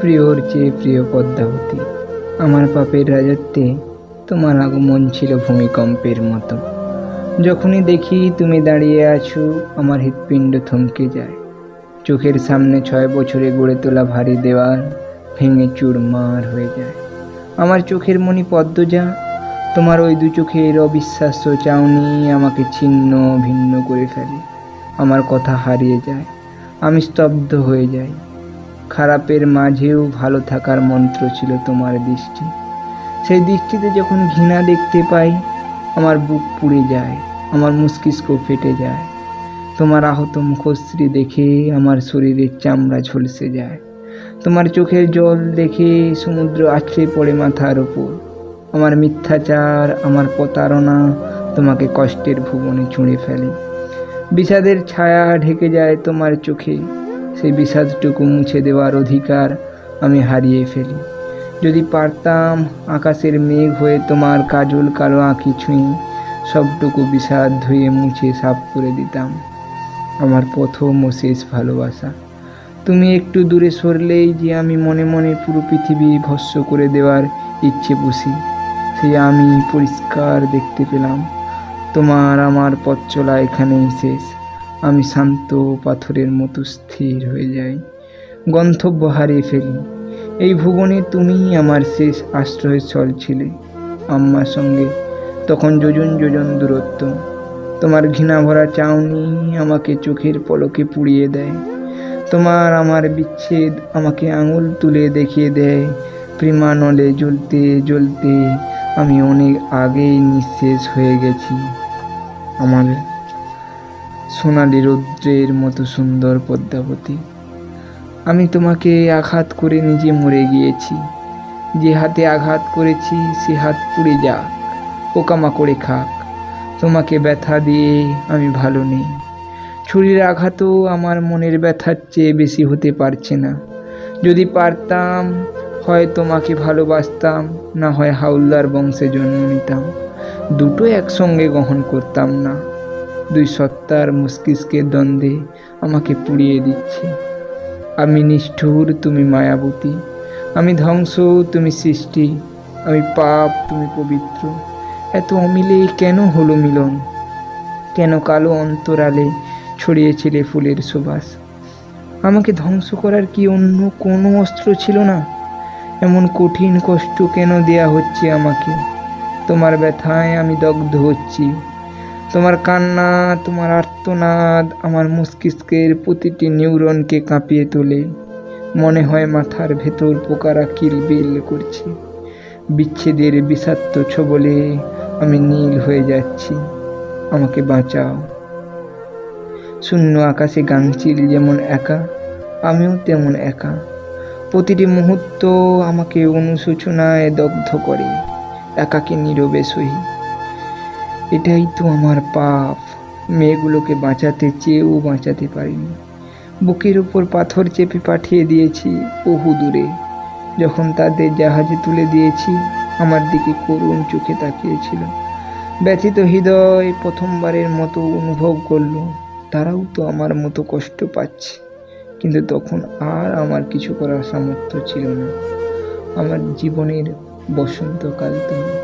প্রিয়র চেয়ে প্রিয় পদ্মাবতী, আমার পাপের রাজত্বে তোমার আগমন ছিল ভূমিকম্পের মতো। যখনই দেখি তুমি দাঁড়িয়ে আছো, আমার হৃৎপিণ্ড থমকে যায়। চোখের সামনে 6 বছরে গড়ে তোলা ভারী দেওয়াল ভেঙে চুরমার হয়ে যায়। আমার চোখের মণি পদ্মজা, তোমার ওই দু চোখের অবিশ্বাস্য চাউনি আমাকে ছিন্ন ভিন্ন করে ফেলে। আমার কথা হারিয়ে যায়, আমি স্তব্ধ হয়ে যাই। খারাপের মাঝেও ভালো থাকার মন্ত্র ছিল তোমার দৃষ্টি। সেই দৃষ্টিতে যখন ঘৃণা দেখতে পাই, আমার বুক পুড়ে যায়, আমার মস্তিষ্ক ফেটে যায়। তোমার আহত মুখশ্রী দেখে আমার শরীরের চামড়া ঝলসে যায়। তোমার চোখের জল দেখে সমুদ্র আছড়ে পড়ে মাথার ওপর। আমার মিথ্যাচার, আমার প্রতারণা তোমাকে কষ্টের ভুবনে ছুঁড়ে ফেলে। বিষাদের ছায়া ঢেকে যায় তোমার চোখে, সেই বিষাদটুকু মুছে দেওয়ার অধিকার আমি হারিয়ে ফেলি। যদি পারতাম আকাশের মেঘ হয়ে তোমার কাজল কালো আঁখি ছুঁয়ে সবটুকু বিষাদ ধুয়ে মুছে সাফ করে দিতাম। আমার প্রথম ও শেষ ভালোবাসা, তুমি একটু দূরে সরলেই যে আমি মনে মনে পুরো পৃথিবী ভস্ম করে দেওয়ার ইচ্ছে পুষি, সেই আমি পরিষ্কার দেখতে পেলাম। তোমার আমার পথ চলা এখানেই শেষ। আমি শান্ত পাথরের মতো স্থির হয়ে যাই, গন্তব্য হারিয়ে ফেলি। এই ভুবনে তুমিই আমার শেষ আশ্রয়স্থল ছিলে। আম্মার সঙ্গে তখন যোজন যোজন দূরত্ব। তোমার ঘৃণা ভরা চাউনি আমাকে চোখের পলকে পুড়িয়ে দেয়। তোমার আমার বিচ্ছেদ আমাকে আঙুল তুলে দেখিয়ে দেয়, প্রেমানলে জ্বলতে জ্বলতে আমি অনেক আগেই নিঃশেষ হয়ে গেছি। আমার সোনালি রৌদ্রের মতো সুন্দর পদ্মাবতী, আমি তোমাকে আঘাত করে নিজে মরে গিয়েছি। যে হাতে আঘাত করেছি সে হাত পুড়ে যাক, পোকামাকড়ে খাক। তোমাকে ব্যথা দিয়ে আমি ভালো নেই। ছুরির আঘাতও আমার মনের ব্যথার চেয়ে বেশি হতে পারছে না। যদি পারতাম, হয় তোমাকে ভালোবাসতাম, না হয় হাউলদার বংশে জন্ম নিতাম। দুটো একসঙ্গে গ্রহণ করতাম না। দুই সত্তার মস্তিষ্কের দ্বন্দ্বে আমাকে পুড়িয়ে দিচ্ছে। আমি নিষ্ঠুর, তুমি মায়াবতী। আমি ধ্বংস, তুমি সৃষ্টি। আমি পাপ, তুমি পবিত্র। এত অমিলে কেন হলো মিলন? কেন কালো অন্তরালে ছড়িয়েছিলে ফুলের সুবাস? আমাকে ধ্বংস করার কি অন্য কোনো অস্ত্র ছিল না? এমন কঠিন কষ্ট কেন দেয়া হচ্ছে আমাকে? তোমার ব্যথায় আমি দগ্ধ হচ্ছি। তোমার কান্না, তোমার আর্তনাদ আমার মস্তিষ্কের প্রতিটি নিউরনকে কাঁপিয়ে তোলে। মনে হয় মাথার ভেতর পোকারা কিলবিল করছে। বিচ্ছেদের বিষাক্ত ছোবলে আমি নীল হয়ে যাচ্ছি। আমাকে বাঁচাও। শূন্য আকাশে গাংচিল যেমন একা, আমিও তেমন একা। প্রতিটি মুহূর্ত আমাকে অনুশোচনায় দগ্ধ করে। একাকে নীরবে সহি। এটাই তো আমার পাপ। মেয়েগুলোকে বাঁচাতে চেয়েও বাঁচাতে পারিনি। বুকের উপর পাথর চেপে পাঠিয়ে দিয়েছি বহু দূরে। যখন তাদের জাহাজে তুলে দিয়েছি, আমার দিকে করুণ চোখে তাকিয়েছিল। ব্যথিত হৃদয় প্রথমবারের মতো অনুভব করল তারাও তো আমার মতো কষ্ট পাচ্ছে। কিন্তু তখন আর আমার কিছু করার সামর্থ্য ছিল না। আমার জীবনের বসন্তকাল তুমি।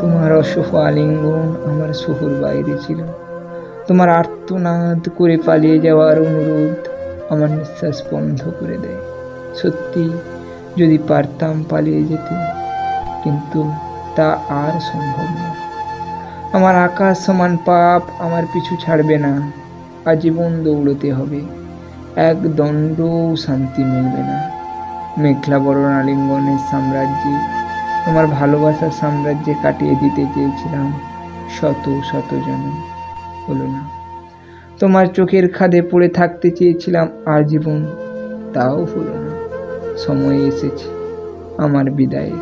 তোমার অশুভ আলিঙ্গন আমার শহর বাইরে ছিল। তোমার আর্তনাদ করে পালিয়ে যাওয়ার অনুরোধ আমার নিঃশ্বাস বন্ধ করে দেয়। সত্যি, যদি পারতাম পালিয়ে যেতে, কিন্তু তা আর সম্ভব না। আমার আকাশ সমান পাপ আমার পিছু ছাড়বে না। আজীবন দৌড়তে হবে। এক দণ্ডও শান্তি মিলবে না। মেঘলা বরণ আলিঙ্গনের সাম্রাজ্যে, তোমার ভালোবাসার সাম্রাজ্যে কাটিয়ে দিতে চেয়েছিলাম শত শত জন্ম। হলো না। তোমার চোখের খাদে পড়ে থাকতে চেয়েছিলাম আজীবন, তাও হলো না। সময় এসেছে আমার বিদায়ে।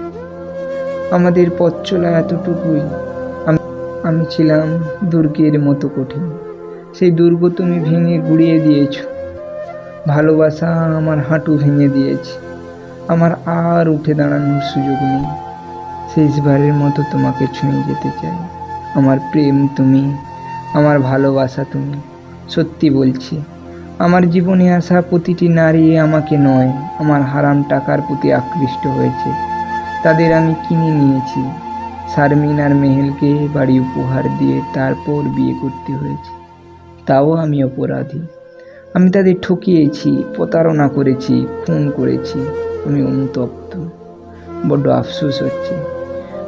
আমাদের পথ চলা এতটুকুই। আমি ছিলাম দুর্গের মতো কঠিন। সেই দুর্গ তুমি ভেঙে গুড়িয়ে দিয়েছ। ভালোবাসা আমার হাঁটু ভেঙে দিয়েছে। আমার আর উঠে দাঁড়ানোর সুযোগ নেই। শেষবারের মতো তোমাকে ছুঁয়ে যেতে চাই। আমার প্রেম তুমি, আমার ভালোবাসা তুমি। সত্যি বলছি, আমার জীবনে আসা প্রতিটি নারী আমাকে নয়, আমার হারাম টাকার প্রতি আকৃষ্ট হয়েছে। তাদের আমি কিনে নিয়েছি। শারমিন আর মেহেলকে বাড়ি উপহার দিয়ে তারপর বিয়ে করতে হয়েছে। তাও আমি অপরাধী। আমি তাদের ঠকিয়েছি, প্রতারণা করেছি, খুন করেছি। আমি অনুতপ্ত। বড্ড আফসোস হচ্ছে,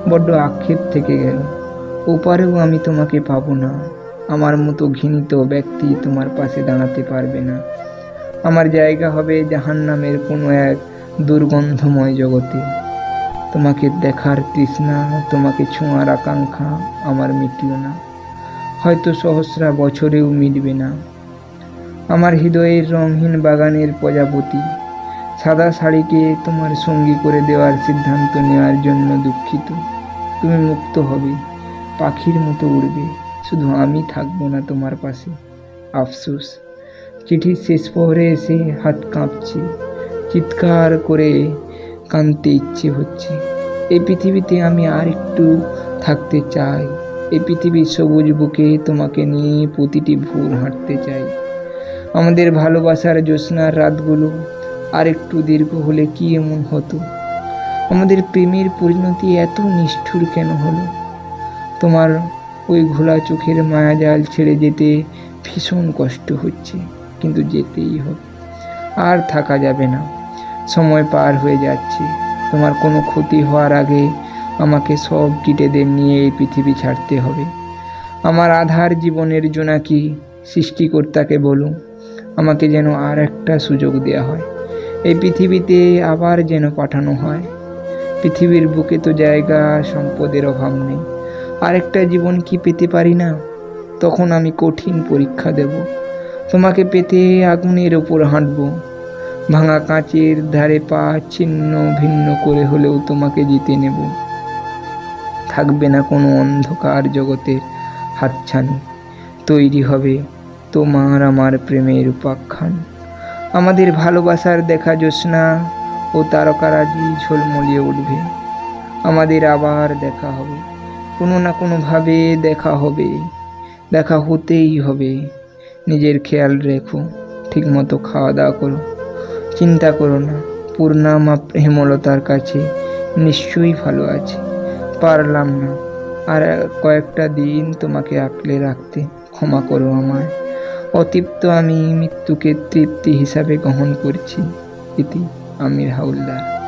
বড্ড আক্ষেপ থেকে গেল। ওপারেও আমি তোমাকে পাবো না। আমার মতো ঘৃণিত ব্যক্তি তোমার পাশে দাঁড়াতে পারবে না। আমার জায়গা হবে জাহান্নামের কোনো এক দুর্গন্ধময় জগতে। তোমাকে দেখার তৃষ্ণা, তোমাকে ছোঁয়ার আকাঙ্ক্ষা আমার মিটল না। হয়তো সহস্রা বছরেও মিটবে না। আমার হৃদয়ের রঙহীন বাগানের প্রজাপতি, সাদা শাড়িকে তোমার সঙ্গী করে দেওয়ার সিদ্ধান্ত নেওয়ার জন্য দুঃখিত। তুমি মুক্ত হবে, পাখির মতো উড়বে, শুধু আমি থাকবো না তোমার পাশে। আফসোস। চিঠির শেষ প্রহরে এসে হাত কাঁপছে, চিৎকার করে কাঁদতে ইচ্ছে হচ্ছে। এই পৃথিবীতে আমি আর একটু থাকতে চাই। এই পৃথিবীর সবুজ বুকে তোমাকে নিয়ে প্রতিটি ভোর হাঁটতে চাই। আমাদের ভালোবাসার জ্যোৎস্নার রাতগুলো আর একটু দীর্ঘ হলে কি এমন হতো? আমাদের প্রেমের পরিণতি এত নিষ্ঠুর কেন হলো? তোমার ওই ঘোলা চোখের মায়াজাল ছেড়ে যেতে ভীষণ কষ্ট হচ্ছে, কিন্তু যেতেই হবে। আর থাকা যাবে না। সময় পার হয়ে যাচ্ছে। তোমার কোনো ক্ষতি হওয়ার আগে আমাকে সব কীটেদের নিয়ে এই পৃথিবী ছাড়তে হবে। আমার আধার জীবনের জোনাকি সৃষ্টিকর্তাকে বলুন, আমাকে যেন আর একটা সুযোগ দেওয়া হয়। এই পৃথিবীতে আবার যেন পাঠানো হয়। পৃথিবীর বুকে তো জায়গা সম্পদের অভাব নেই। আরেকটা জীবন কি পেতে পারি না? তখন আমি কঠিন পরীক্ষা দেব। তোমাকে পেতে আগুনের ওপর হাঁটব। ভাঙা কাঁচের ধারে পা ছিন্ন ভিন্ন করে হলেও তোমাকে জিতে নেব। থাকবে না কোনো অন্ধকার জগতের হাতছানি। তৈরি হবে তোমার আমার প্রেমের উপাখ্যান। আমাদের ভালোবাসার দেখা জ্যোৎস্না ও তারকারাজি ঝলমলিয়ে উঠবে। আমাদের আবার দেখা হবে, কোনো না কোনোভাবে দেখা হবে, দেখা হতেই হবে। নিজের খেয়াল রেখো, ঠিকমতো খাওয়া দাওয়া করো। চিন্তা করো না, পূর্ণামা হেমলতার কাছে নিশ্চয়ই ভালো আছে। পারলাম না আর কয়েকটা দিন তোমাকে আঁকলে রাখতে, ক্ষমা করো আমায়। অতৃপ্ত আমি মৃত্যুকে তৃপ্তি হিসাবে গ্রহণ করছি। ইতি আমির হাওলদার।